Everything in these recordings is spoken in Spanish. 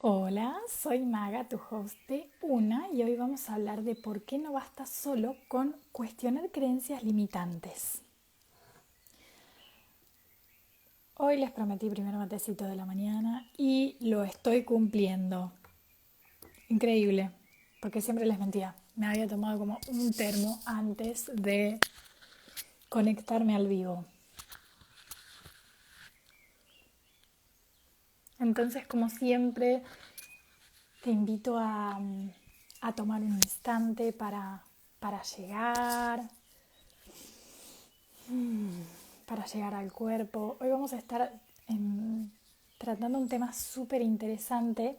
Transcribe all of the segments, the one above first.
Hola, soy Maga, tu host de Una, y hoy vamos a hablar de por qué no basta solo con cuestionar creencias limitantes. Hoy les prometí primer matecito de la mañana y lo estoy cumpliendo. Increíble, porque siempre les mentía. Me había tomado como un termo antes de conectarme al vivo. Entonces, como siempre, te invito a tomar un instante para llegar, para llegar al cuerpo. Hoy vamos a estar tratando un tema súper interesante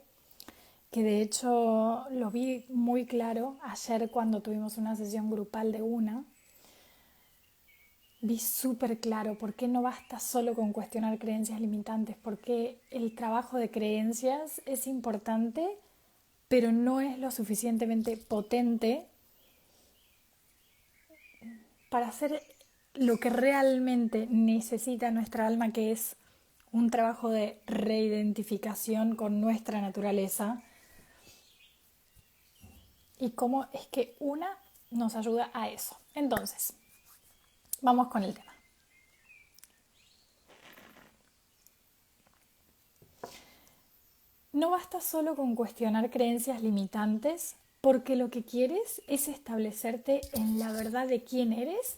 que de hecho lo vi muy claro ayer cuando tuvimos una sesión grupal de Una. Vi súper claro por qué no basta solo con cuestionar creencias limitantes, porque el trabajo de creencias es importante, pero no es lo suficientemente potente para hacer lo que realmente necesita nuestra alma, que es un trabajo de reidentificación con nuestra naturaleza, y cómo es que Una nos ayuda a eso. Entonces, vamos con el tema. No basta solo con cuestionar creencias limitantes, porque lo que quieres es establecerte en la verdad de quién eres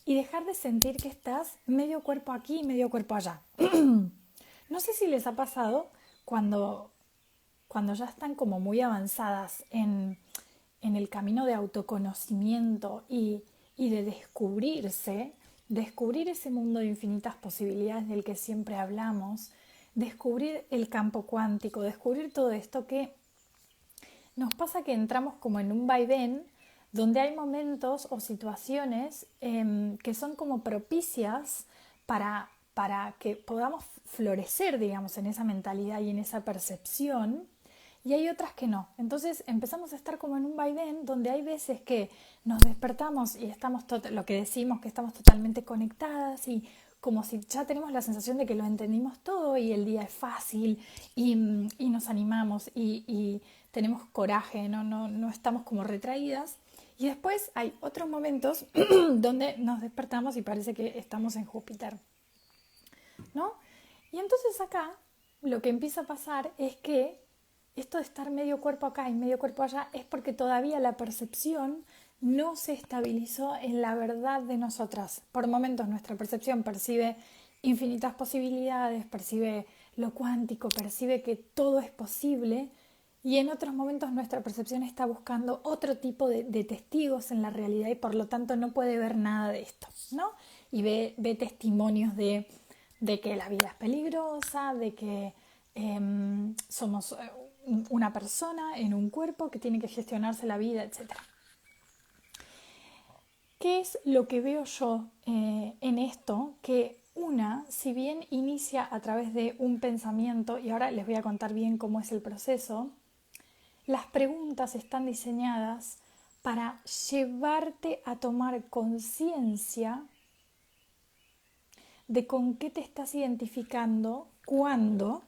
y dejar de sentir que estás medio cuerpo aquí y medio cuerpo allá. No sé si les ha pasado cuando, cuando ya están como muy avanzadas en el camino de autoconocimiento y de descubrirse, descubrir ese mundo de infinitas posibilidades del que siempre hablamos, descubrir el campo cuántico, descubrir todo esto que nos pasa, que entramos como en un vaivén donde hay momentos o situaciones que son como propicias para que podamos florecer, digamos, en esa mentalidad y en esa percepción, y hay otras que no. Entonces empezamos a estar como en un vaivén donde hay veces que nos despertamos y estamos lo que decimos, que estamos totalmente conectadas y como si ya tenemos la sensación de que lo entendimos todo y el día es fácil y nos animamos y tenemos coraje, no estamos como retraídas. Y después hay otros momentos donde nos despertamos y parece que estamos en Júpiter, ¿no? Y entonces acá lo que empieza a pasar es que esto de estar medio cuerpo acá y medio cuerpo allá es porque todavía la percepción no se estabilizó en la verdad de nosotras. Por momentos nuestra percepción percibe infinitas posibilidades, percibe lo cuántico, percibe que todo es posible, y en otros momentos nuestra percepción está buscando otro tipo de testigos en la realidad y por lo tanto no puede ver nada de esto, ¿no? Y ve testimonios de que la vida es peligrosa, de que somos una persona en un cuerpo que tiene que gestionarse la vida, etc. ¿Qué es lo que veo yo en esto? Que Una, si bien inicia a través de un pensamiento, y ahora les voy a contar bien cómo es el proceso, las preguntas están diseñadas para llevarte a tomar conciencia de con qué te estás identificando cuando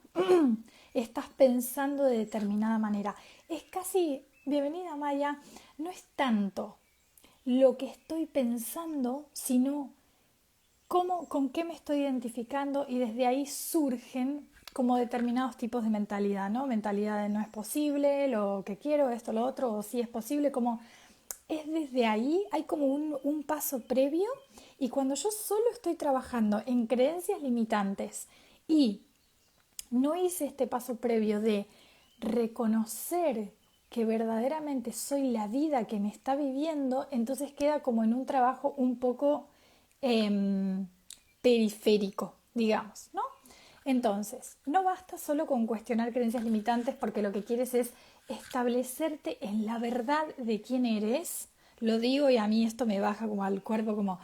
estás pensando de determinada manera. Es casi, bienvenida Maya, no es tanto lo que estoy pensando, sino cómo, con qué me estoy identificando, y desde ahí surgen como determinados tipos de mentalidad, ¿no? Mentalidad de no es posible, lo que quiero, esto, lo otro, o sí es posible, como es desde ahí, hay como un paso previo, y cuando yo solo estoy trabajando en creencias limitantes y no hice este paso previo de reconocer que verdaderamente soy la vida que me está viviendo, entonces queda como en un trabajo un poco eh, periférico, digamos, ¿no? Entonces, no basta solo con cuestionar creencias limitantes, porque lo que quieres es establecerte en la verdad de quién eres. Lo digo y a mí esto me baja como al cuerpo, como,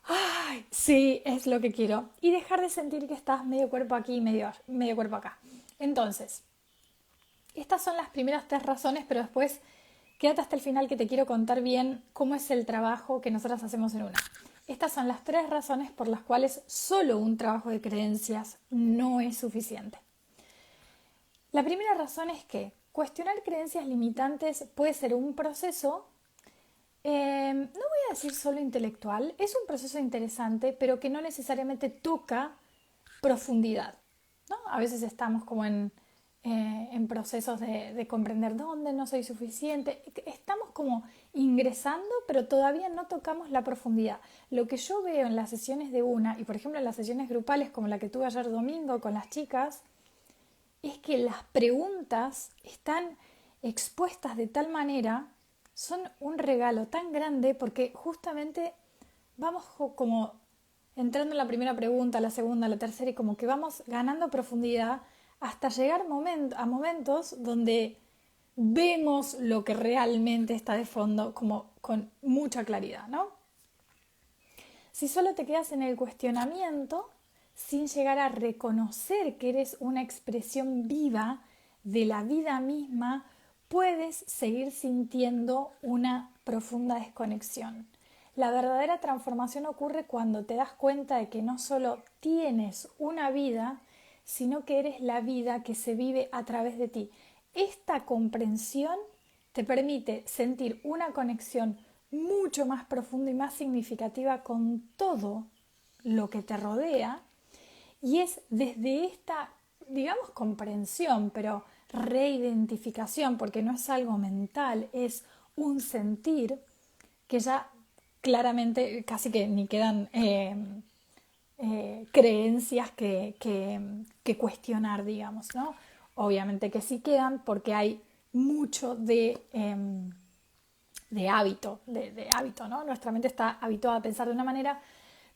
ay, sí, es lo que quiero. Y dejar de sentir que estás medio cuerpo aquí y medio cuerpo acá. Entonces, estas son las primeras tres razones, pero después quédate hasta el final, que te quiero contar bien cómo es el trabajo que nosotros hacemos en Una. Estas son las tres razones por las cuales solo un trabajo de creencias no es suficiente. La primera razón es que cuestionar creencias limitantes puede ser un proceso, no voy a decir solo intelectual, es un proceso interesante, pero que no necesariamente toca profundidad, ¿no? A veces estamos como en procesos de comprender dónde no soy suficiente. Estamos como ingresando, pero todavía no tocamos la profundidad. Lo que yo veo en las sesiones de una, y por ejemplo en las sesiones grupales como la que tuve ayer domingo con las chicas, es que las preguntas están expuestas de tal manera, son un regalo tan grande porque justamente vamos como entrando en la primera pregunta, la segunda, la tercera y como que vamos ganando profundidad hasta llegar a momentos donde vemos lo que realmente está de fondo como con mucha claridad, ¿no? Si solo te quedas en el cuestionamiento, sin llegar a reconocer que eres una expresión viva de la vida misma, puedes seguir sintiendo una profunda desconexión. La verdadera transformación ocurre cuando te das cuenta de que no solo tienes una vida, sino que eres la vida que se vive a través de ti. Esta comprensión te permite sentir una conexión mucho más profunda y más significativa con todo lo que te rodea, y es desde esta, digamos, comprensión, pero reidentificación, porque no es algo mental, es un sentir que ya claramente casi que ni quedan creencias que cuestionar, digamos, ¿no? Obviamente que sí quedan porque hay mucho de hábito, de hábito, ¿no? Nuestra mente está habituada a pensar de una manera,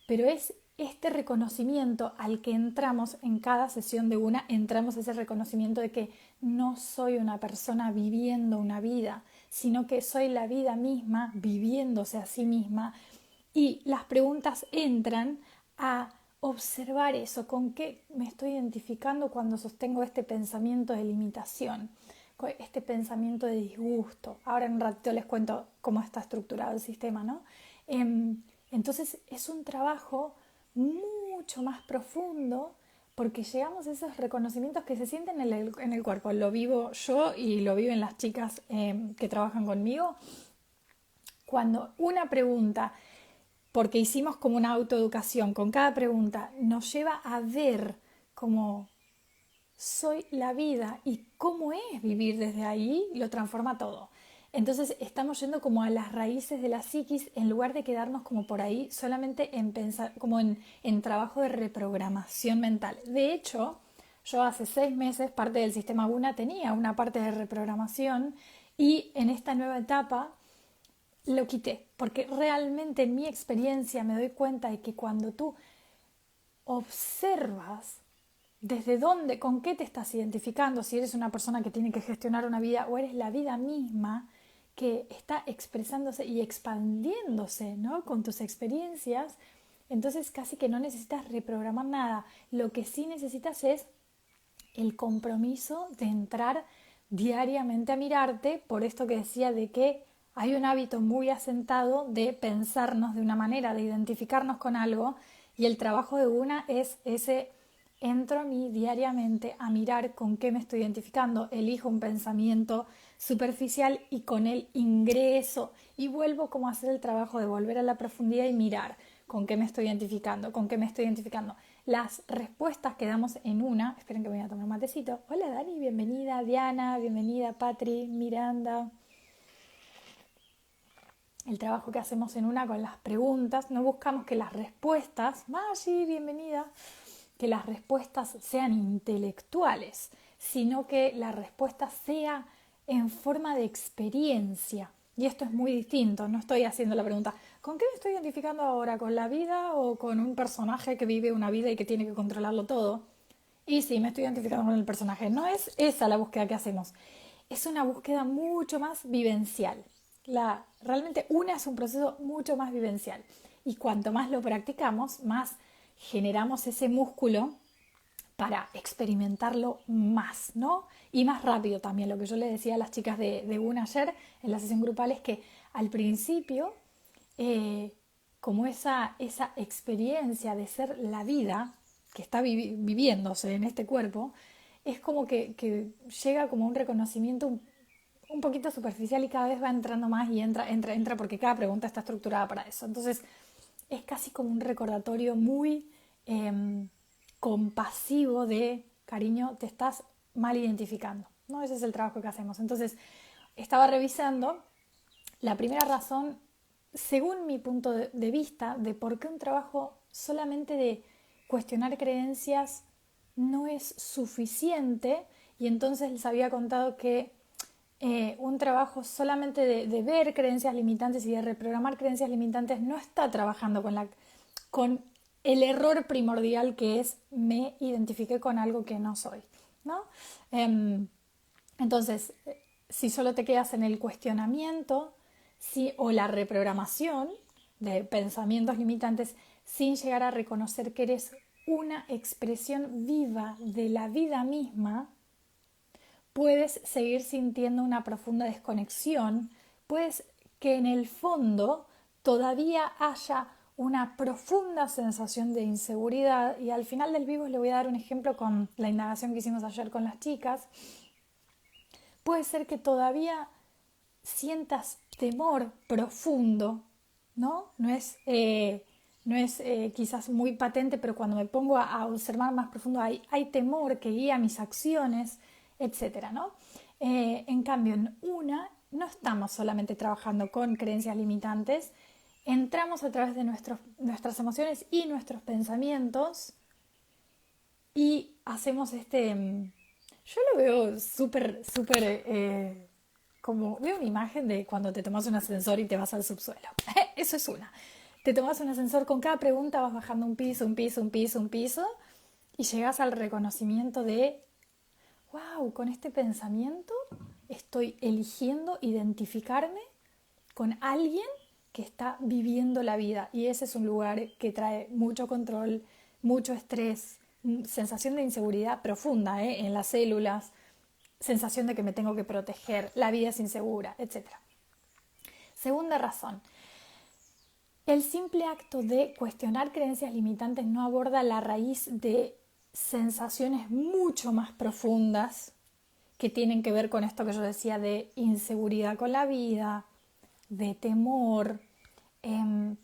pero es este reconocimiento al que entramos en cada sesión de una, entramos a ese reconocimiento de que no soy una persona viviendo una vida, sino que soy la vida misma viviéndose a sí misma, y las preguntas entran a observar eso, con qué me estoy identificando cuando sostengo este pensamiento de limitación, este pensamiento de disgusto. Ahora en un ratito les cuento cómo está estructurado el sistema, ¿no? Entonces es un trabajo mucho más profundo porque llegamos a esos reconocimientos que se sienten en el cuerpo. Lo vivo yo y lo viven las chicas que trabajan conmigo. Cuando una pregunta, porque hicimos como una autoeducación, con cada pregunta nos lleva a ver cómo soy la vida y cómo es vivir desde ahí, lo transforma todo. Entonces estamos yendo como a las raíces de la psiquis en lugar de quedarnos como por ahí solamente en pensar, como en trabajo de reprogramación mental. De hecho, yo hace 6 meses parte del sistema Guna tenía una parte de reprogramación, y en esta nueva etapa lo quité, porque realmente en mi experiencia me doy cuenta de que cuando tú observas desde dónde, con qué te estás identificando, si eres una persona que tiene que gestionar una vida o eres la vida misma que está expresándose y expandiéndose, ¿no? Con tus experiencias, entonces casi que no necesitas reprogramar nada. Lo que sí necesitas es el compromiso de entrar diariamente a mirarte, por esto que decía de que hay un hábito muy asentado de pensarnos de una manera, de identificarnos con algo, y el trabajo de una es ese: entro a mí diariamente a mirar con qué me estoy identificando, elijo un pensamiento superficial y con él ingreso y vuelvo como a hacer el trabajo de volver a la profundidad y mirar con qué me estoy identificando, con qué me estoy identificando. Las respuestas que damos en una, esperen que voy a tomar un matecito. Hola Dani, bienvenida. Diana, bienvenida. Patri, Miranda. El trabajo que hacemos en una con las preguntas, no buscamos que las respuestas, Maggi, bienvenida, que las respuestas sean intelectuales, sino que la respuesta sea en forma de experiencia. Y esto es muy distinto, no estoy haciendo la pregunta, ¿con qué me estoy identificando ahora? ¿Con la vida o con un personaje que vive una vida y que tiene que controlarlo todo? Y sí, me estoy identificando con el personaje. No es esa la búsqueda que hacemos, es una búsqueda mucho más vivencial. Realmente una es un proceso mucho más vivencial. Y cuanto más lo practicamos, más generamos ese músculo para experimentarlo más, ¿no? Y más rápido también. Lo que yo le decía a las chicas de una ayer en la sesión grupal es que al principio, como esa experiencia de ser la vida que está viviéndose en este cuerpo, es como que llega como un reconocimiento un poquito superficial y cada vez va entrando más y entra porque cada pregunta está estructurada para eso. Entonces es casi como un recordatorio muy compasivo de, cariño, te estás mal identificando, ¿no? Ese es el trabajo que hacemos. Entonces estaba revisando la primera razón, según mi punto de vista, de por qué un trabajo solamente de cuestionar creencias no es suficiente, y entonces les había contado que un trabajo solamente de ver creencias limitantes y de reprogramar creencias limitantes no está trabajando con el error primordial, que es me identifiqué con algo que no soy, ¿no? Entonces, si solo te quedas en el cuestionamiento o la reprogramación de pensamientos limitantes sin llegar a reconocer que eres una expresión viva de la vida misma, puedes seguir sintiendo una profunda desconexión, puedes que en el fondo todavía haya una profunda sensación de inseguridad, y al final del vivo le voy a dar un ejemplo con la indagación que hicimos ayer con las chicas. Puede ser que todavía sientas temor profundo, ¿no? No es quizás muy patente, pero cuando me pongo a observar más profundo hay temor que guía mis acciones, etcétera, ¿no? En cambio, en una no estamos solamente trabajando con creencias limitantes, entramos a través de nuestras emociones y nuestros pensamientos y hacemos yo lo veo como veo una imagen de cuando te tomas un ascensor y te vas al subsuelo. Eso es una. Te tomas un ascensor, con cada pregunta vas bajando un piso, un piso, un piso, un piso, y llegas al reconocimiento de, wow, con este pensamiento estoy eligiendo identificarme con alguien que está viviendo la vida, y ese es un lugar que trae mucho control, mucho estrés, sensación de inseguridad profunda, en las células, sensación de que me tengo que proteger, la vida es insegura, etc. Segunda razón, el simple acto de cuestionar creencias limitantes no aborda la raíz de sensaciones mucho más profundas que tienen que ver con esto que yo decía de inseguridad con la vida, de temor.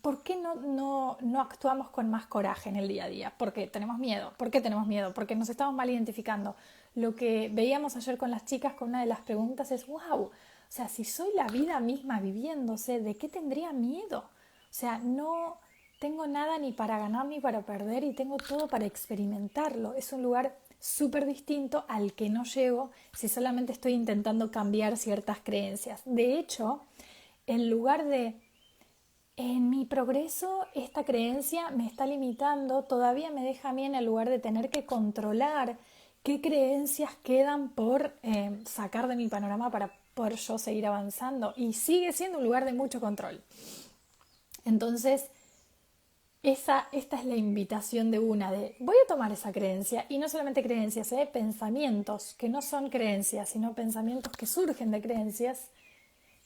¿Por qué no actuamos con más coraje en el día a día? Porque tenemos miedo. ¿Por qué tenemos miedo? Porque nos estamos mal identificando. Lo que veíamos ayer con las chicas con una de las preguntas es, wow, o sea, si soy la vida misma viviéndose, ¿de qué tendría miedo? O sea, no tengo nada ni para ganar ni para perder y tengo todo para experimentarlo. Es un lugar súper distinto al que no llego si solamente estoy intentando cambiar ciertas creencias. De hecho, en lugar de en mi progreso, esta creencia me está limitando, todavía me deja a mí en el lugar de tener que controlar qué creencias quedan por sacar de mi panorama para poder yo seguir avanzando. Y sigue siendo un lugar de mucho control. Entonces, esta es la invitación de voy a tomar esa creencia, y no solamente creencias, pensamientos que no son creencias, sino pensamientos que surgen de creencias.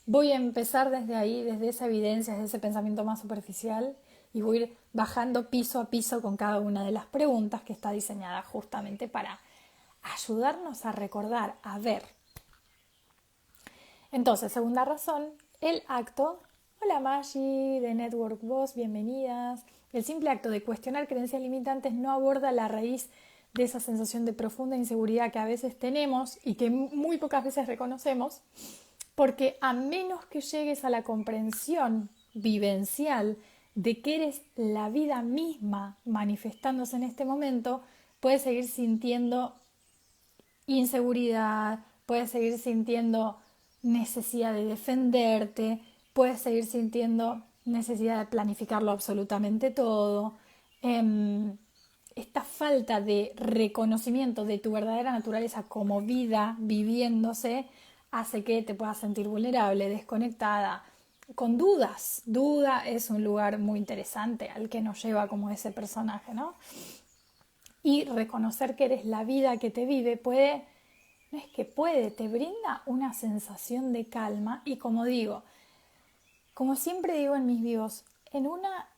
Voy a empezar desde ahí, desde esa evidencia, desde ese pensamiento más superficial, y voy a ir bajando piso a piso con cada una de las preguntas que está diseñada justamente para ayudarnos a recordar, a ver. Entonces, segunda razón, el acto. Hola Maggi de Network Boss, bienvenidas. El simple acto de cuestionar creencias limitantes no aborda la raíz de esa sensación de profunda inseguridad que a veces tenemos y que muy pocas veces reconocemos, porque a menos que llegues a la comprensión vivencial de que eres la vida misma manifestándose en este momento, puedes seguir sintiendo inseguridad, puedes seguir sintiendo necesidad de defenderte, puedes seguir sintiendo necesidad de planificarlo absolutamente todo. Esta falta de reconocimiento de tu verdadera naturaleza como vida viviéndose hace que te puedas sentir vulnerable, desconectada, con dudas. Duda es un lugar muy interesante al que nos lleva como ese personaje, ¿no? Y reconocer que eres la vida que te vive te brinda una sensación de calma. Y como digo, como siempre digo en mis vivos,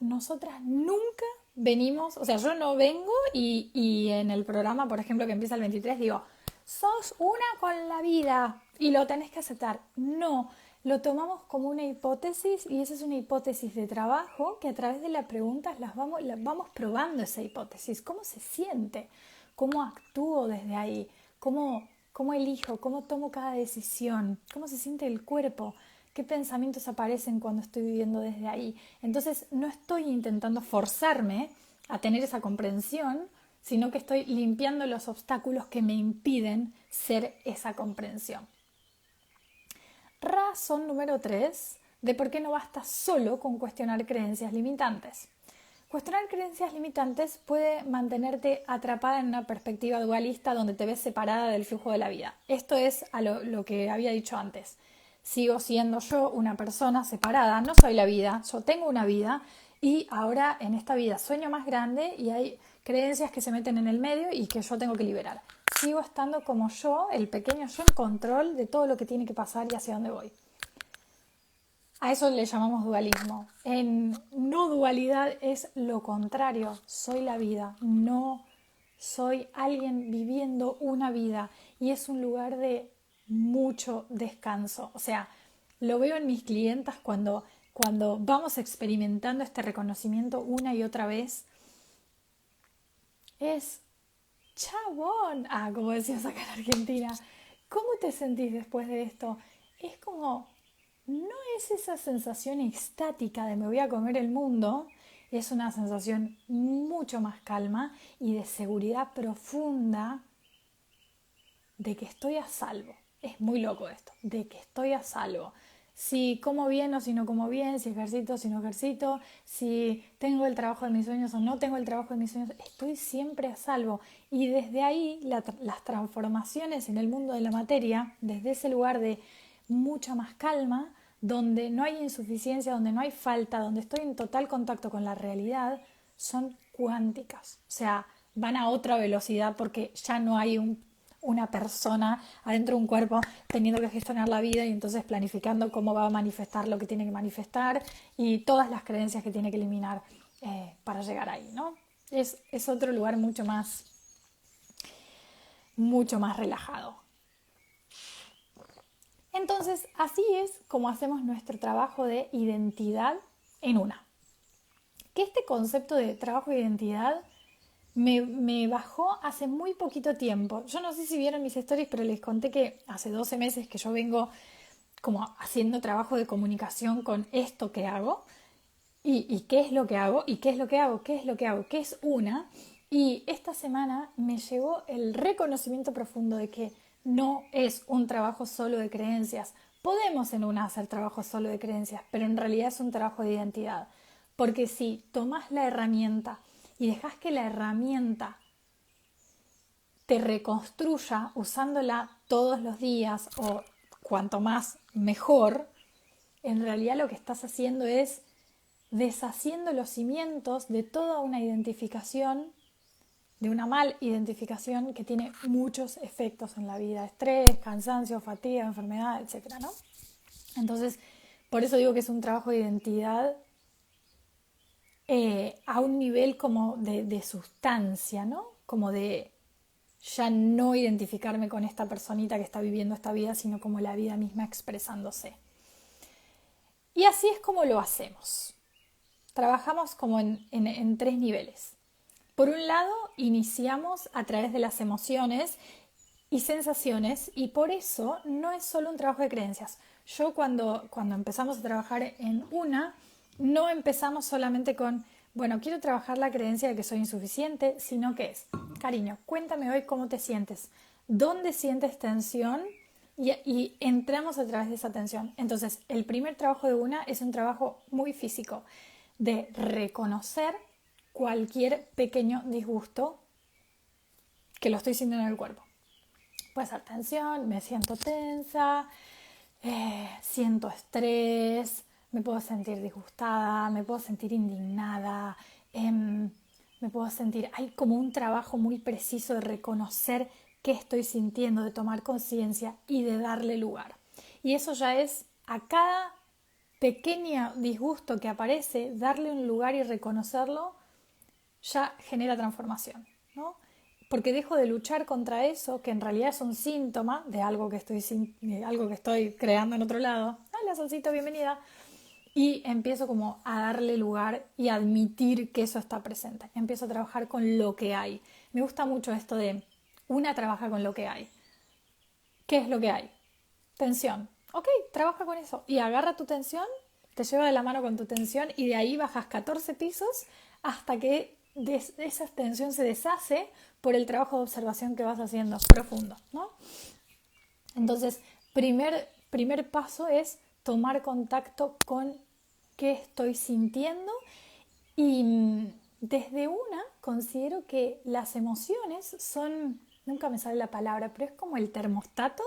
nosotras nunca venimos, o sea, yo no vengo y en el programa, por ejemplo, que empieza el 23, digo, sos una con la vida y lo tenés que aceptar. No, lo tomamos como una hipótesis y esa es una hipótesis de trabajo que a través de las preguntas las vamos probando esa hipótesis. ¿Cómo se siente? ¿Cómo actúo desde ahí? ¿Cómo elijo? ¿Cómo tomo cada decisión? ¿Cómo se siente el cuerpo? ¿Qué pensamientos aparecen cuando estoy viviendo desde ahí? Entonces no estoy intentando forzarme a tener esa comprensión, sino que estoy limpiando los obstáculos que me impiden ser esa comprensión. Razón número 3 de por qué no basta solo con cuestionar creencias limitantes. Cuestionar creencias limitantes puede mantenerte atrapada en una perspectiva dualista donde te ves separada del flujo de la vida. Esto es a lo que había dicho antes. Sigo siendo yo una persona separada, no soy la vida, yo tengo una vida y ahora en esta vida sueño más grande y hay creencias que se meten en el medio y que yo tengo que liberar. Sigo estando como yo, el pequeño yo, en control de todo lo que tiene que pasar y hacia dónde voy. A eso le llamamos dualismo. En no dualidad es lo contrario. Soy la vida, no soy alguien viviendo una vida y es un lugar de mucho descanso. O sea, lo veo en mis clientas cuando vamos experimentando este reconocimiento una y otra vez. Es chabón. Como decías acá en Argentina. ¿Cómo te sentís después de esto? Es como, no es esa sensación extática de me voy a comer el mundo, es una sensación mucho más calma y de seguridad profunda de que estoy a salvo. Es muy loco esto, de que estoy a salvo. Si como bien o si no como bien, si ejercito o si no ejercito, si tengo el trabajo de mis sueños o no tengo el trabajo de mis sueños, estoy siempre a salvo. Y desde ahí las transformaciones en el mundo de la materia, desde ese lugar de mucha más calma, donde no hay insuficiencia, donde no hay falta, donde estoy en total contacto con la realidad, son cuánticas. O sea, van a otra velocidad porque ya no hay una persona adentro de un cuerpo teniendo que gestionar la vida y entonces planificando cómo va a manifestar lo que tiene que manifestar y todas las creencias que tiene que eliminar para llegar ahí, ¿no? Es otro lugar mucho más relajado. Entonces, así es como hacemos nuestro trabajo de identidad en una. Que este concepto de trabajo de identidad me bajó hace muy poquito tiempo. Yo no sé si vieron mis stories, pero les conté que hace 12 meses que yo vengo como haciendo trabajo de comunicación con esto que hago. Y qué es lo que hago, y qué es lo que hago, qué es lo que hago, qué es una. Y esta semana me llegó el reconocimiento profundo de que no es un trabajo solo de creencias. Podemos en una hacer trabajo solo de creencias, pero en realidad es un trabajo de identidad. Porque si tomas la herramienta y dejas que la herramienta te reconstruya usándola todos los días o cuanto más mejor, en realidad lo que estás haciendo es deshaciendo los cimientos de toda una identificación, de una mal identificación que tiene muchos efectos en la vida: estrés, cansancio, fatiga, enfermedad, etc., ¿no? Entonces, por eso digo que es un trabajo de identidad a un nivel como de sustancia, ¿no? Como de ya no identificarme con esta personita que está viviendo esta vida, sino como la vida misma expresándose. Y así es como lo hacemos. Trabajamos como en tres niveles. Por un lado, iniciamos a través de las emociones y sensaciones, y por eso no es solo un trabajo de creencias. Yo cuando empezamos a trabajar en una, no empezamos solamente con, bueno, quiero trabajar la creencia de que soy insuficiente, sino que es, cariño, cuéntame hoy cómo te sientes, dónde sientes tensión y entramos a través de esa tensión. Entonces, el primer trabajo de una es un trabajo muy físico, de reconocer cualquier pequeño disgusto que lo estoy sintiendo en el cuerpo. Puede ser tensión, me siento tensa, siento estrés, me puedo sentir disgustada, me puedo sentir indignada, me puedo sentir... Hay como un trabajo muy preciso de reconocer qué estoy sintiendo, de tomar conciencia y de darle lugar. Y eso ya es a cada pequeño disgusto que aparece, darle un lugar y reconocerlo, ya genera transformación, ¿no? porque dejo de luchar contra eso, que en realidad es un síntoma de algo que estoy creando en otro lado. Hola, Solcito, bienvenida. Y empiezo como a darle lugar y a admitir que eso está presente. Empiezo a trabajar con lo que hay. Me gusta mucho esto de una trabaja con lo que hay. ¿Qué es lo que hay? Tensión. Ok, trabaja con eso. Y agarra tu tensión, te lleva de la mano con tu tensión y de ahí bajas 14 pisos hasta que esa tensión se deshace por el trabajo de observación que vas haciendo profundo, ¿no? Entonces, primer paso es tomar contacto con qué estoy sintiendo y desde una considero que las emociones son, nunca me sale la palabra, pero es como el termostato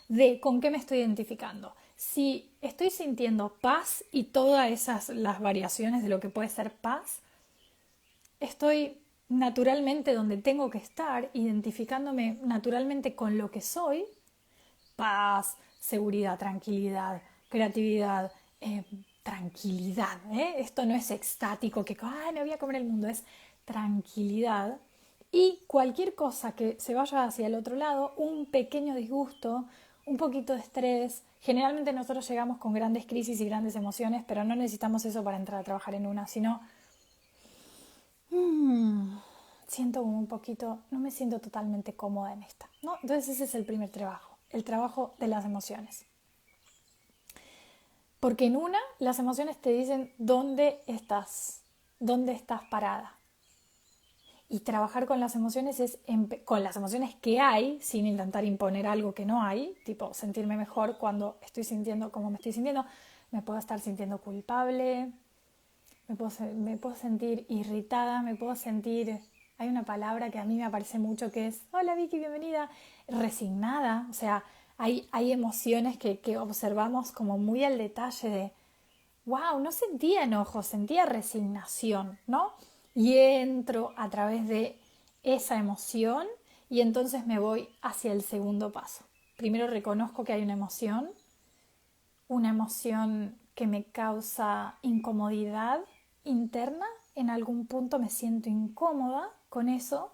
de con qué me estoy identificando. Si estoy sintiendo paz y todas las variaciones de lo que puede ser paz, estoy naturalmente donde tengo que estar, identificándome naturalmente con lo que soy, paz, seguridad, tranquilidad, creatividad, tranquilidad. Esto no es extático, que me voy a comer el mundo, es tranquilidad. Y cualquier cosa que se vaya hacia el otro lado, un pequeño disgusto, un poquito de estrés. Generalmente nosotros llegamos con grandes crisis y grandes emociones, pero no necesitamos eso para entrar a trabajar en una, sino siento como un poquito, no me siento totalmente cómoda en esta, ¿no? Entonces ese es el primer trabajo, el trabajo de las emociones. Porque en una, las emociones te dicen dónde estás parada. Y trabajar con las emociones es con las emociones que hay, sin intentar imponer algo que no hay, tipo sentirme mejor cuando estoy sintiendo como me estoy sintiendo. Me puedo estar sintiendo culpable, me puedo sentir irritada, me puedo sentir, hay una palabra que a mí me aparece mucho que es, hola Vicky, bienvenida, resignada. O sea, hay emociones que observamos como muy al detalle de, wow, no sentía enojo, sentía resignación, ¿no? Y entro a través de esa emoción y entonces me voy hacia el segundo paso. Primero reconozco que hay una emoción que me causa incomodidad interna, en algún punto me siento incómoda con eso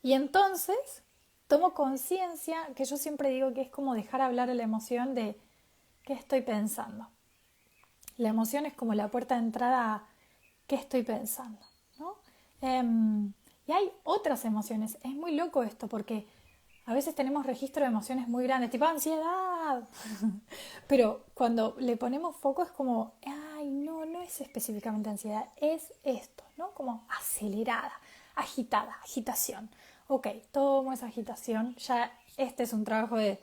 y entonces tomo conciencia, que yo siempre digo que es como dejar hablar a la emoción de qué estoy pensando. La emoción es como la puerta de entrada a qué estoy pensando, ¿no? Y hay otras emociones. Es muy loco esto porque a veces tenemos registro de emociones muy grandes, tipo ansiedad. Pero cuando le ponemos foco es como, ay, no es específicamente ansiedad, es esto, ¿no? Como acelerada, agitada, agitación. Ok, tomo esa agitación, ya este es un trabajo de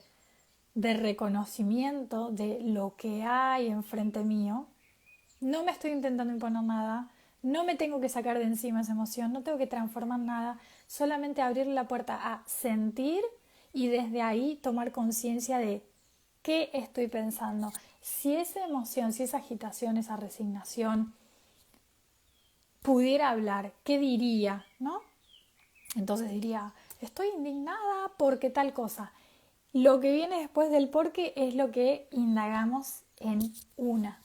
reconocimiento de lo que hay enfrente mío. No me estoy intentando imponer nada, no me tengo que sacar de encima esa emoción, no tengo que transformar nada, solamente abrir la puerta a sentir y desde ahí tomar conciencia de qué estoy pensando. Si esa emoción, si esa agitación, esa resignación pudiera hablar, ¿qué diría? ¿No? Entonces diría, estoy indignada porque tal cosa. Lo que viene después del por qué es lo que indagamos en una.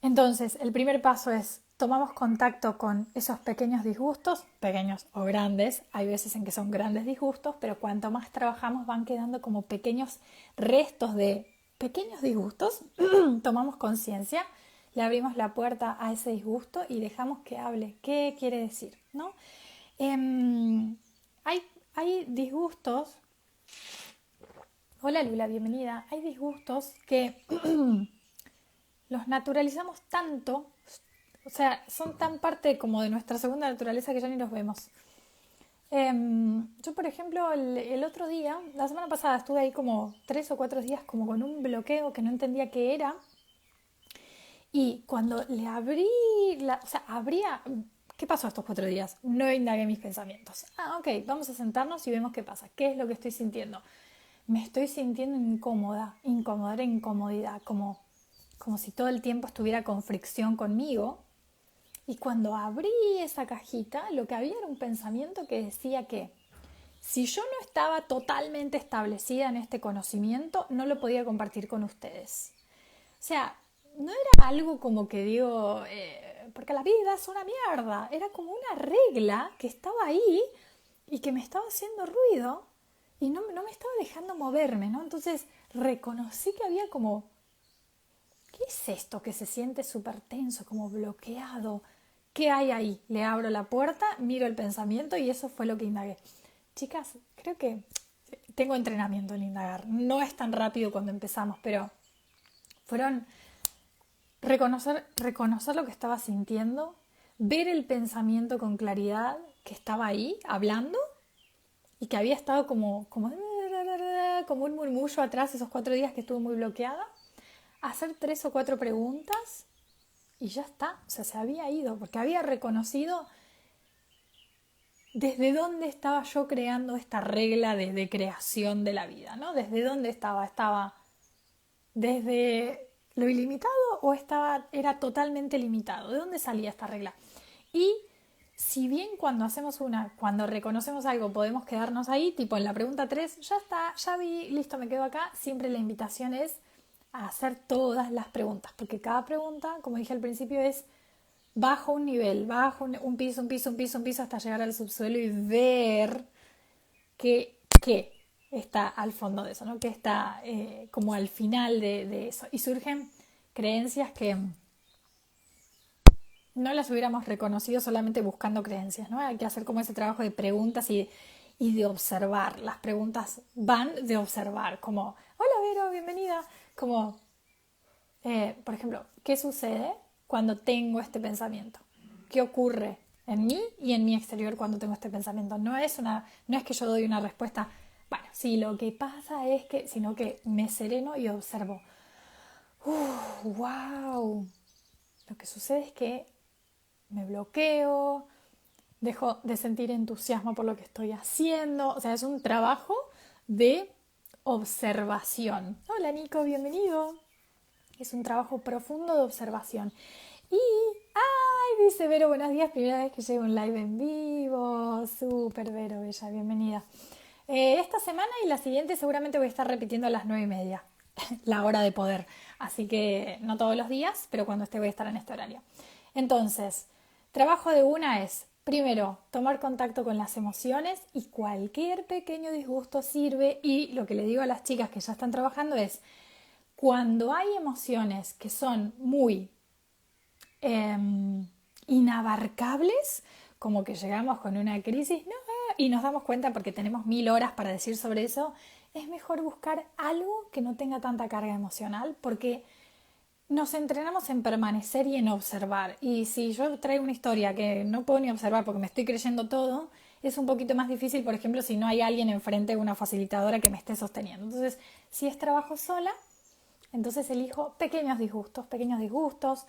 Entonces, el primer paso es, tomamos contacto con esos pequeños disgustos, pequeños o grandes, hay veces en que son grandes disgustos, pero cuanto más trabajamos van quedando como pequeños restos de pequeños disgustos, tomamos conciencia, le abrimos la puerta a ese disgusto y dejamos que hable. ¿Qué quiere decir? ¿No? Hay disgustos, hola Lula, bienvenida, hay disgustos que los naturalizamos tanto, o sea, son tan parte como de nuestra segunda naturaleza que ya ni los vemos. Yo, por ejemplo, el otro día, la semana pasada, estuve ahí como 3 o 4 días como con un bloqueo que no entendía qué era. Y cuando le abrí, o sea, ¿qué pasó estos 4 días? No indagué mis pensamientos. Ok, vamos a sentarnos y vemos qué pasa. ¿Qué es lo que estoy sintiendo? Me estoy sintiendo incómoda, era incomodidad, como si todo el tiempo estuviera con fricción conmigo. Y cuando abrí esa cajita, lo que había era un pensamiento que decía que si yo no estaba totalmente establecida en este conocimiento, no lo podía compartir con ustedes. O sea, no era algo como que digo, porque la vida es una mierda. Era como una regla que estaba ahí y que me estaba haciendo ruido y no me estaba dejando moverme, ¿no? Entonces reconocí que había como, ¿qué es esto que se siente súper tenso, como bloqueado? ¿Qué hay ahí? Le abro la puerta, miro el pensamiento y eso fue lo que indagué. Chicas, creo que tengo entrenamiento en indagar. No es tan rápido cuando empezamos, pero fueron reconocer lo que estaba sintiendo, ver el pensamiento con claridad que estaba ahí hablando y que había estado como un murmullo atrás esos 4 días que estuve muy bloqueada, hacer 3 o 4 preguntas y ya está, o sea, se había ido, porque había reconocido desde dónde estaba yo creando esta regla de creación de la vida, ¿no? Desde dónde estaba desde lo ilimitado o era totalmente limitado, ¿de dónde salía esta regla? Y si bien cuando reconocemos algo podemos quedarnos ahí, tipo en la pregunta 3 ya está, ya vi, listo, me quedo acá, siempre la invitación es a hacer todas las preguntas, porque cada pregunta, como dije al principio, es bajo un nivel, bajo un piso, un piso, un piso, un piso, hasta llegar al subsuelo y ver qué está al fondo de eso, ¿no? Que está como al final de eso. Y surgen creencias que no las hubiéramos reconocido solamente buscando creencias, ¿no? Hay que hacer como ese trabajo de preguntas y de observar. Las preguntas van de observar, como, hola Vero, bienvenida. Como, por ejemplo, ¿qué sucede cuando tengo este pensamiento? ¿Qué ocurre en mí y en mi exterior cuando tengo este pensamiento? No es que yo doy una respuesta, bueno, sí, lo que pasa es que, sino que me sereno y observo. ¡Wow! Lo que sucede es que me bloqueo, dejo de sentir entusiasmo por lo que estoy haciendo. O sea, es un trabajo de observación. Hola Nico, bienvenido. Es un trabajo profundo de observación. Y, ay, dice Vero, buenos días, primera vez que llego a un live en vivo. Súper, Vero, bella, bienvenida. Esta semana y la siguiente seguramente voy a estar repitiendo a las 9:30, la hora de poder. Así que no todos los días, pero cuando esté voy a estar en este horario. Entonces, trabajo de una es, primero, tomar contacto con las emociones y cualquier pequeño disgusto sirve. Y lo que le digo a las chicas que ya están trabajando es, cuando hay emociones que son muy eh, inabarcables, como que llegamos con una crisis, ¿no? Y nos damos cuenta porque tenemos 1000 horas para decir sobre eso, es mejor buscar algo que no tenga tanta carga emocional, porque nos entrenamos en permanecer y en observar. Y si yo traigo una historia que no puedo ni observar porque me estoy creyendo todo, es un poquito más difícil, por ejemplo, si no hay alguien enfrente, una facilitadora que me esté sosteniendo. Entonces, si es trabajo sola, entonces elijo pequeños disgustos, pequeños disgustos.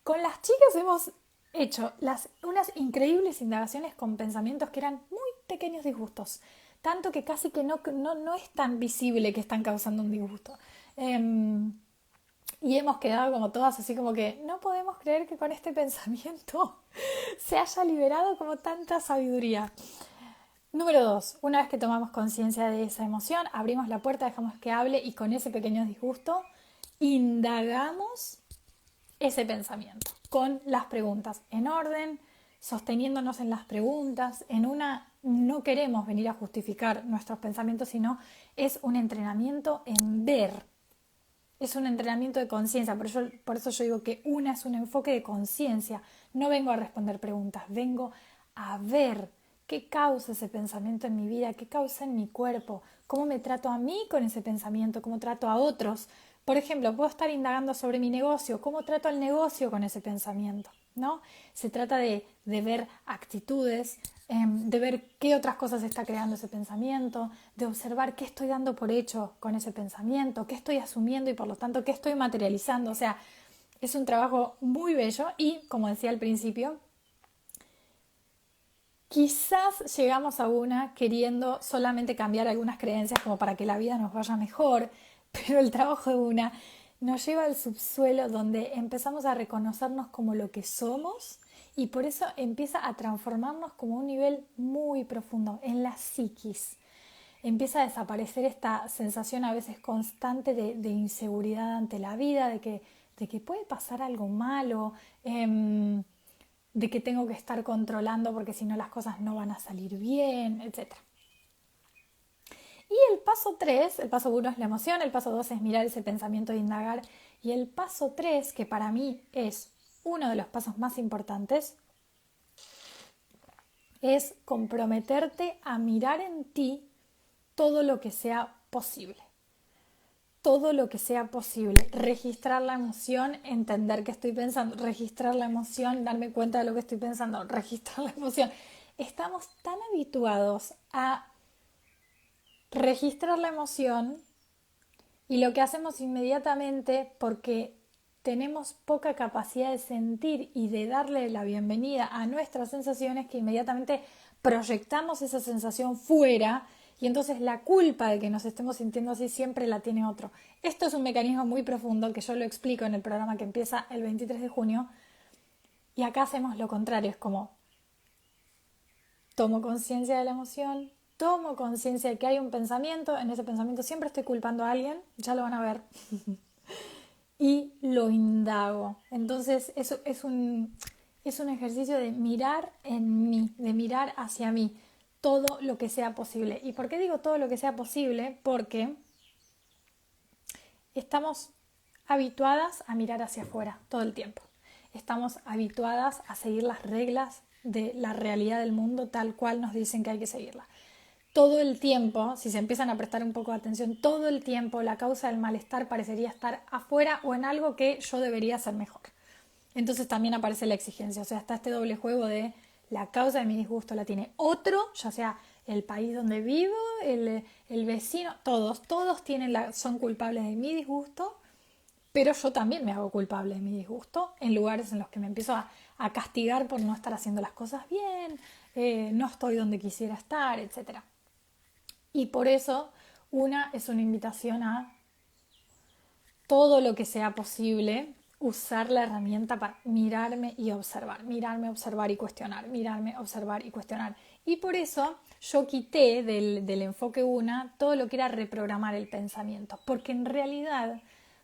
Con las chicas hemos hecho unas increíbles indagaciones con pensamientos que eran muy pequeños disgustos, tanto que casi que no es tan visible que están causando un disgusto. Y hemos quedado como todas así como que no podemos creer que con este pensamiento se haya liberado como tanta sabiduría. Número 2, una vez que tomamos conciencia de esa emoción, abrimos la puerta, dejamos que hable y con ese pequeño disgusto indagamos ese pensamiento con las preguntas en orden, sosteniéndonos en las preguntas. No queremos venir a justificar nuestros pensamientos, sino es un entrenamiento en ver. Es un entrenamiento de conciencia, por eso yo digo que una es un enfoque de conciencia. No vengo a responder preguntas, vengo a ver qué causa ese pensamiento en mi vida, qué causa en mi cuerpo, cómo me trato a mí con ese pensamiento, cómo trato a otros. Por ejemplo, puedo estar indagando sobre mi negocio, cómo trato al negocio con ese pensamiento, ¿no? Se trata de ver actitudes, de ver qué otras cosas está creando ese pensamiento, de observar qué estoy dando por hecho con ese pensamiento, qué estoy asumiendo y por lo tanto qué estoy materializando. O sea, es un trabajo muy bello y, como decía al principio, quizás llegamos a una queriendo solamente cambiar algunas creencias como para que la vida nos vaya mejor, pero el trabajo de una nos lleva al subsuelo donde empezamos a reconocernos como lo que somos y por eso empieza a transformarnos como un nivel muy profundo en la psiquis. Empieza a desaparecer esta sensación a veces constante de inseguridad ante la vida, de que puede pasar algo malo. de que tengo que estar controlando porque si no las cosas no van a salir bien, etc. Y el paso 3, el paso 1 es la emoción, el paso 2 es mirar ese pensamiento e indagar, y el paso 3, que para mí es uno de los pasos más importantes, es comprometerte a mirar en ti todo lo que sea posible. Todo lo que sea posible. Registrar la emoción, entender qué estoy pensando, registrar la emoción, darme cuenta de lo que estoy pensando, registrar la emoción. Estamos tan habituados a registrar la emoción y lo que hacemos inmediatamente, porque tenemos poca capacidad de sentir y de darle la bienvenida a nuestras sensaciones, que inmediatamente proyectamos esa sensación fuera y entonces la culpa de que nos estemos sintiendo así siempre la tiene otro. Esto es un mecanismo muy profundo que yo lo explico en el programa que empieza el 23 de junio y acá hacemos lo contrario, es como tomo conciencia de la emoción, tomo conciencia de que hay un pensamiento, en ese pensamiento siempre estoy culpando a alguien, ya lo van a ver, y lo indago. Entonces eso es un ejercicio de mirar en mí, de mirar hacia mí todo lo que sea posible. ¿Y por qué digo todo lo que sea posible? Porque estamos habituadas a mirar hacia afuera todo el tiempo. Estamos habituadas a seguir las reglas de la realidad del mundo tal cual nos dicen que hay que seguirla. Todo el tiempo, si se empiezan a prestar un poco de atención, todo el tiempo la causa del malestar parecería estar afuera o en algo que yo debería hacer mejor. Entonces también aparece la exigencia, o sea, está este doble juego de la causa de mi disgusto la tiene otro, ya sea el país donde vivo, el vecino, todos son culpables de mi disgusto, pero yo también me hago culpable de mi disgusto en lugares en los que me empiezo a castigar por no estar haciendo las cosas bien, no estoy donde quisiera estar, etc. Y por eso es una invitación a todo lo que sea posible, usar la herramienta para mirarme y observar, mirarme, observar y cuestionar, mirarme, observar y cuestionar. Y por eso yo quité del enfoque una todo lo que era reprogramar el pensamiento, porque en realidad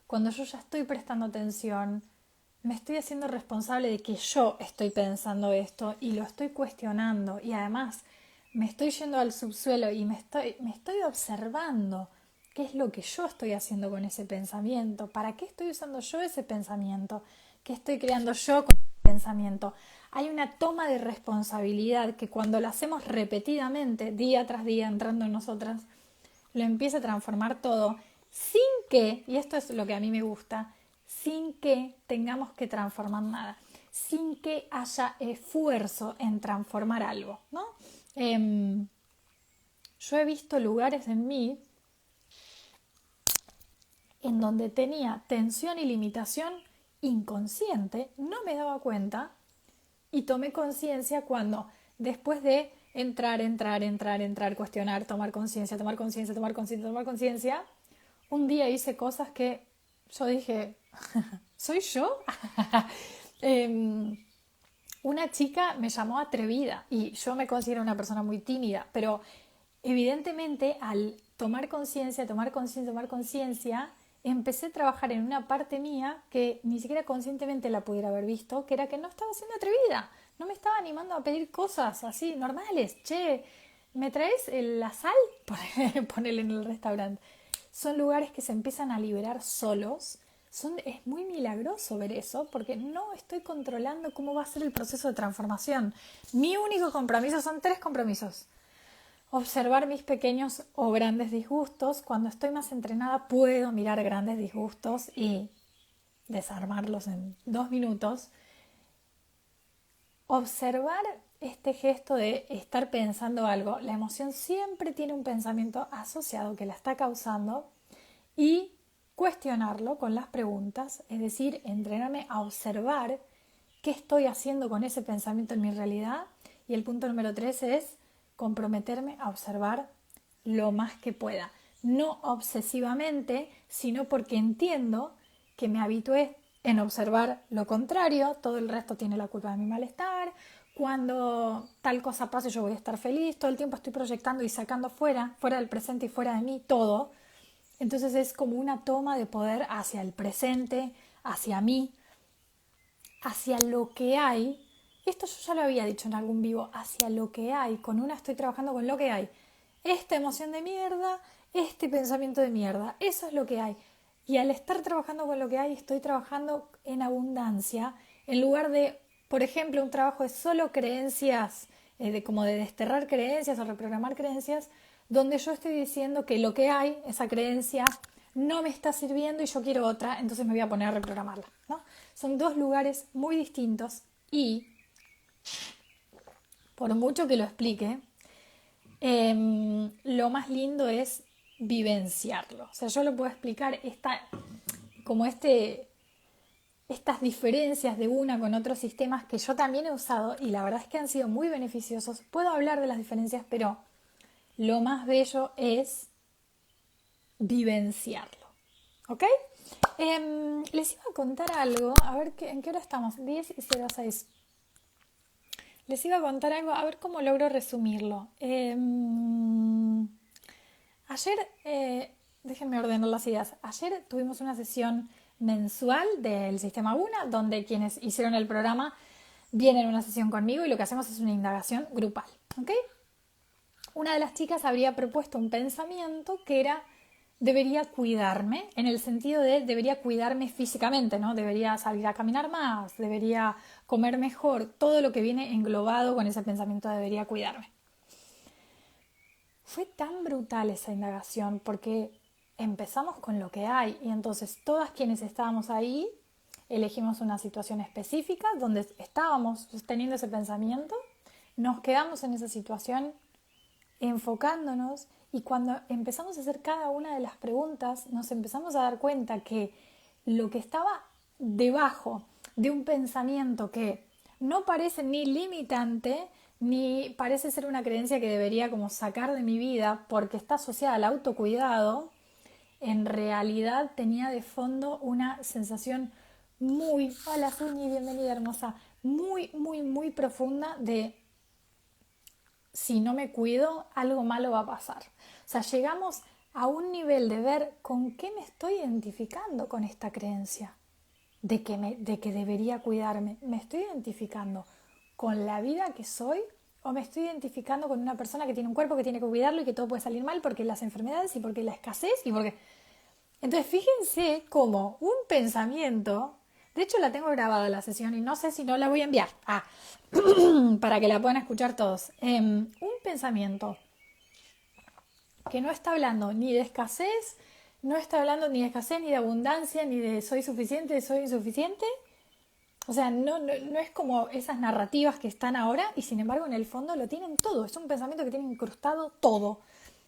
cuando yo ya estoy prestando atención, me estoy haciendo responsable de que yo estoy pensando esto y lo estoy cuestionando y además me estoy yendo al subsuelo y me estoy observando qué es lo que yo estoy haciendo con ese pensamiento, para qué estoy usando yo ese pensamiento, qué estoy creando yo con ese pensamiento. Hay una toma de responsabilidad que cuando la hacemos repetidamente, día tras día, entrando en nosotras, lo empieza a transformar todo sin que, y esto es lo que a mí me gusta, sin que tengamos que transformar nada, sin que haya esfuerzo en transformar algo, ¿no? Yo he visto lugares en mí en donde tenía tensión y limitación inconsciente, no me daba cuenta y tomé conciencia cuando después de entrar, cuestionar, tomar conciencia, un día hice cosas que yo dije, ¿soy yo? Una chica me llamó atrevida y yo me considero una persona muy tímida, pero evidentemente al tomar conciencia, empecé a trabajar en una parte mía que ni siquiera conscientemente la pudiera haber visto, que era que no estaba siendo atrevida, no me estaba animando a pedir cosas así normales. Che, ¿me traes la sal? Ponele en el restaurante. Son lugares que se empiezan a liberar solos. Es muy milagroso ver eso porque no estoy controlando cómo va a ser el proceso de transformación. Mi único compromiso son 3 compromisos. Observar mis pequeños o grandes disgustos. Cuando estoy más entrenada puedo mirar grandes disgustos y desarmarlos en 2 minutos. Observar este gesto de estar pensando algo. La emoción siempre tiene un pensamiento asociado que la está causando y cuestionarlo con las preguntas, es decir, entrenarme a observar qué estoy haciendo con ese pensamiento en mi realidad. Y el punto número 3 es comprometerme a observar lo más que pueda. No obsesivamente, sino porque entiendo que me habitué en observar lo contrario, todo el resto tiene la culpa de mi malestar, cuando tal cosa pase yo voy a estar feliz, todo el tiempo estoy proyectando y sacando fuera del presente y fuera de mí todo. Entonces es como una toma de poder hacia el presente, hacia mí, hacia lo que hay, esto yo ya lo había dicho en algún vivo, hacia lo que hay. Con una estoy trabajando con lo que hay. Esta emoción de mierda, este pensamiento de mierda, eso es lo que hay. Y al estar trabajando con lo que hay, estoy trabajando en abundancia, en lugar de, por ejemplo, un trabajo de solo creencias, como de desterrar creencias o reprogramar creencias, donde yo estoy diciendo que lo que hay, esa creencia, no me está sirviendo y yo quiero otra, entonces me voy a poner a reprogramarla, ¿no? Son dos lugares muy distintos y, por mucho que lo explique, lo más lindo es vivenciarlo. O sea, yo lo puedo explicar como estas diferencias de una con otros sistemas que yo también he usado y la verdad es que han sido muy beneficiosos. Puedo hablar de las diferencias, pero lo más bello es vivenciarlo. ¿Ok? Les iba a contar algo, a ver en qué hora estamos, 10:06. Les iba a contar algo, a ver cómo logro resumirlo. Ayer, déjenme ordenar las ideas. Ayer tuvimos una sesión mensual del Sistema UNA, donde quienes hicieron el programa vienen a una sesión conmigo y lo que hacemos es una indagación grupal. ¿Ok? Una de las chicas habría propuesto un pensamiento que era: debería cuidarme, en el sentido de debería cuidarme físicamente, ¿no? Debería salir a caminar más, debería comer mejor, todo lo que viene englobado con ese pensamiento de debería cuidarme. Fue tan brutal esa indagación porque empezamos con lo que hay y entonces todas quienes estábamos ahí elegimos una situación específica donde estábamos sosteniendo ese pensamiento, nos quedamos en esa situación enfocándonos y cuando empezamos a hacer cada una de las preguntas nos empezamos a dar cuenta que lo que estaba debajo de un pensamiento que no parece ni limitante ni parece ser una creencia que debería como sacar de mi vida porque está asociada al autocuidado, en realidad tenía de fondo una sensación muy, hola Suñi, bienvenida hermosa, muy, muy, muy profunda de: si no me cuido, algo malo va a pasar. O sea, llegamos a un nivel de ver con qué me estoy identificando con esta creencia de que debería cuidarme. ¿Me estoy identificando con la vida que soy o me estoy identificando con una persona que tiene un cuerpo que tiene que cuidarlo y que todo puede salir mal porque las enfermedades y porque la escasez y porque... Entonces fíjense cómo un pensamiento, de hecho la tengo grabada la sesión y no sé si no la voy a enviar, para que la puedan escuchar todos. Un pensamiento que no está hablando ni de escasez, no está hablando ni de escasez, ni de abundancia, ni de soy suficiente, soy insuficiente. O sea, no es como esas narrativas que están ahora y sin embargo en el fondo lo tienen todo. Es un pensamiento que tiene incrustado todo.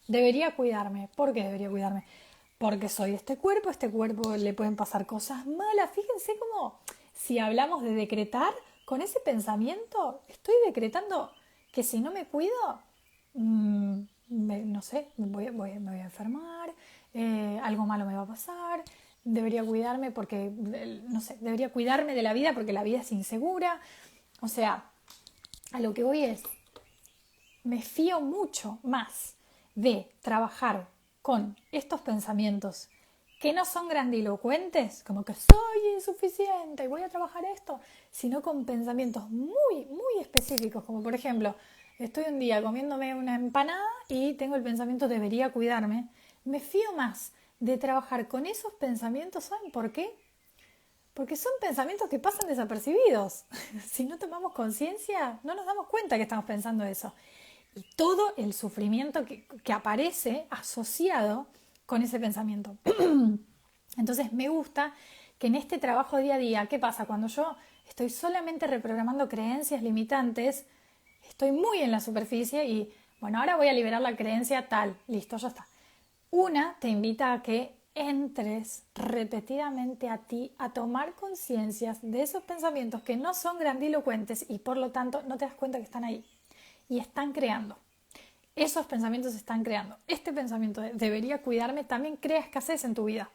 Debería cuidarme. ¿Por qué debería cuidarme? Porque soy este cuerpo le pueden pasar cosas malas. Fíjense cómo si hablamos de decretar, con ese pensamiento estoy decretando que si no me cuido, no sé, me voy a enfermar, algo malo me va a pasar, debería cuidarme porque, no sé, debería cuidarme de la vida porque la vida es insegura. O sea, a lo que voy es, me fío mucho más de trabajar con estos pensamientos que no son grandilocuentes, como que soy insuficiente y voy a trabajar esto, sino con pensamientos muy, muy específicos, como por ejemplo, estoy un día comiéndome una empanada y tengo el pensamiento debería cuidarme. Me fío más de trabajar con esos pensamientos, ¿saben por qué? Porque son pensamientos que pasan desapercibidos. Si no tomamos conciencia, no nos damos cuenta que estamos pensando eso. Y todo el sufrimiento que aparece asociado con ese pensamiento. Entonces me gusta que en este trabajo día a día, ¿qué pasa? Cuando yo estoy solamente reprogramando creencias limitantes, estoy muy en la superficie y, bueno, ahora voy a liberar la creencia tal, listo, ya está. Una te invita a que entres repetidamente a ti a tomar conciencias de esos pensamientos que no son grandilocuentes y por lo tanto no te das cuenta que están ahí y están creando. Esos pensamientos están creando. Este pensamiento de debería cuidarme también crea escasez en tu vida.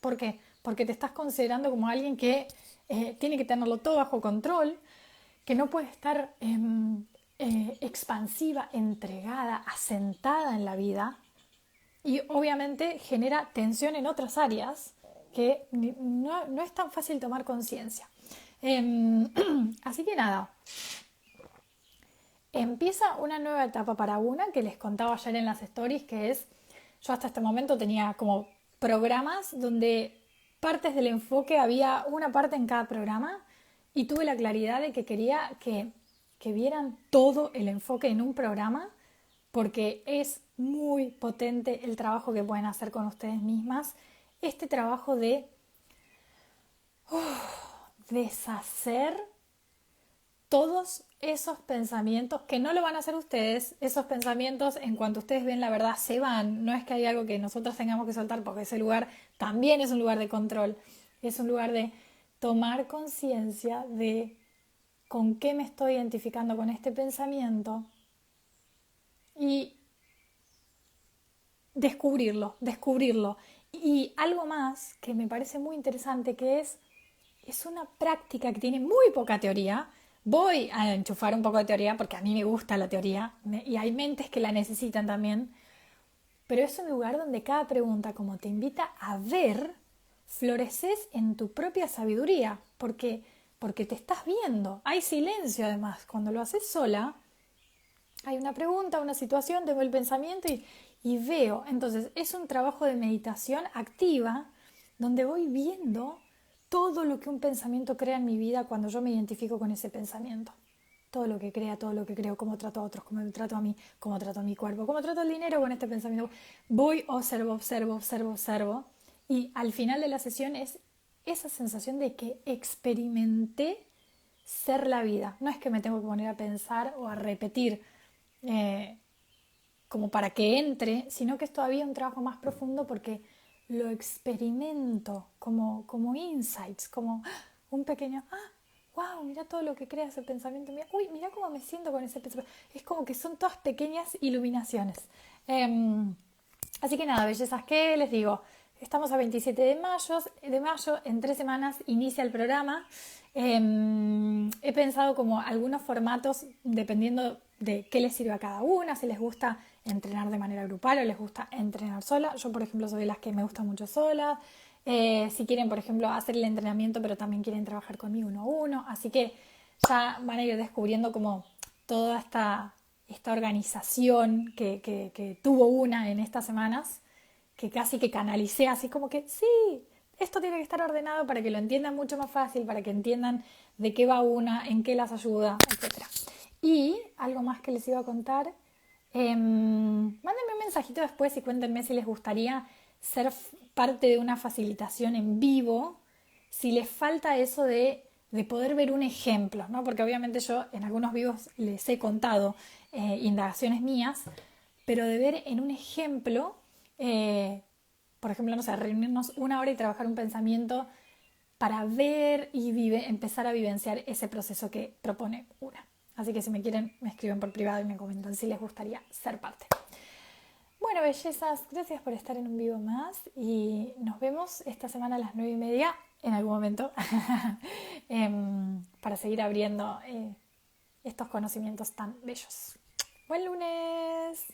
¿Por qué? Porque te estás considerando como alguien que tiene que tenerlo todo bajo control, que no puede estar expansiva, entregada, asentada en la vida y obviamente genera tensión en otras áreas que no es tan fácil tomar conciencia. Así que nada, empieza una nueva etapa para una que les contaba ayer en las stories, que es, yo hasta este momento tenía como programas donde partes del enfoque, había una parte en cada programa y tuve la claridad de que quería que vieran todo el enfoque en un programa porque es muy potente el trabajo que pueden hacer con ustedes mismas. Este trabajo de deshacer todos esos pensamientos que no lo van a hacer ustedes, esos pensamientos en cuanto ustedes ven la verdad se van, no es que hay algo que nosotros tengamos que soltar porque ese lugar también es un lugar de control, es un lugar de tomar conciencia de con qué me estoy identificando con este pensamiento y descubrirlo. Y algo más que me parece muy interesante que es una práctica que tiene muy poca teoría. Voy a enchufar un poco de teoría porque a mí me gusta la teoría y hay mentes que la necesitan también, pero es un lugar donde cada pregunta, como te invita a ver, floreces en tu propia sabiduría, porque te estás viendo. Hay silencio además. Cuando lo haces sola, hay una pregunta, una situación, tengo el pensamiento y veo. Entonces es un trabajo de meditación activa donde voy viendo todo lo que un pensamiento crea en mi vida cuando yo me identifico con ese pensamiento. Todo lo que crea, todo lo que creo, cómo trato a otros, cómo me trato a mí, cómo trato a mi cuerpo, cómo trato el dinero con este pensamiento. Voy, observo. Y al final de la sesión es esa sensación de que experimenté ser la vida. No es que me tengo que poner a pensar o a repetir eh, como para que entre, sino que es todavía un trabajo más profundo porque lo experimento como insights, como un pequeño, wow, mira todo lo que crea ese pensamiento, mira, uy, mira cómo me siento con ese pensamiento. Es como que son todas pequeñas iluminaciones. Así que nada, bellezas, ¿qué les digo? Estamos a 27 de mayo, en 3 semanas inicia el programa. He pensado como algunos formatos dependiendo de qué les sirve a cada una, si les gusta entrenar de manera grupal o les gusta entrenar sola. Yo, por ejemplo, soy de las que me gusta mucho sola. Si quieren, por ejemplo, hacer el entrenamiento, pero también quieren trabajar conmigo uno a uno. Así que ya van a ir descubriendo como toda esta organización que tuvo una en estas semanas, que casi que canalicé así como que sí, esto tiene que estar ordenado para que lo entiendan mucho más fácil, para que entiendan de qué va una, en qué las ayuda, etcétera. Y algo más que les iba a contar, mándenme un mensajito después y cuéntenme si les gustaría ser parte de una facilitación en vivo, si les falta eso de poder ver un ejemplo, ¿no? Porque obviamente yo en algunos vivos les he contado indagaciones mías, pero de ver en un ejemplo, por ejemplo, no sé, reunirnos una hora y trabajar un pensamiento para ver y empezar a vivenciar ese proceso que propone una. Así que si me quieren, me escriben por privado y me comentan si les gustaría ser parte. Bueno, bellezas, gracias por estar en un vivo más y nos vemos esta semana a las 9:30 en algún momento para seguir abriendo estos conocimientos tan bellos. ¡Buen lunes!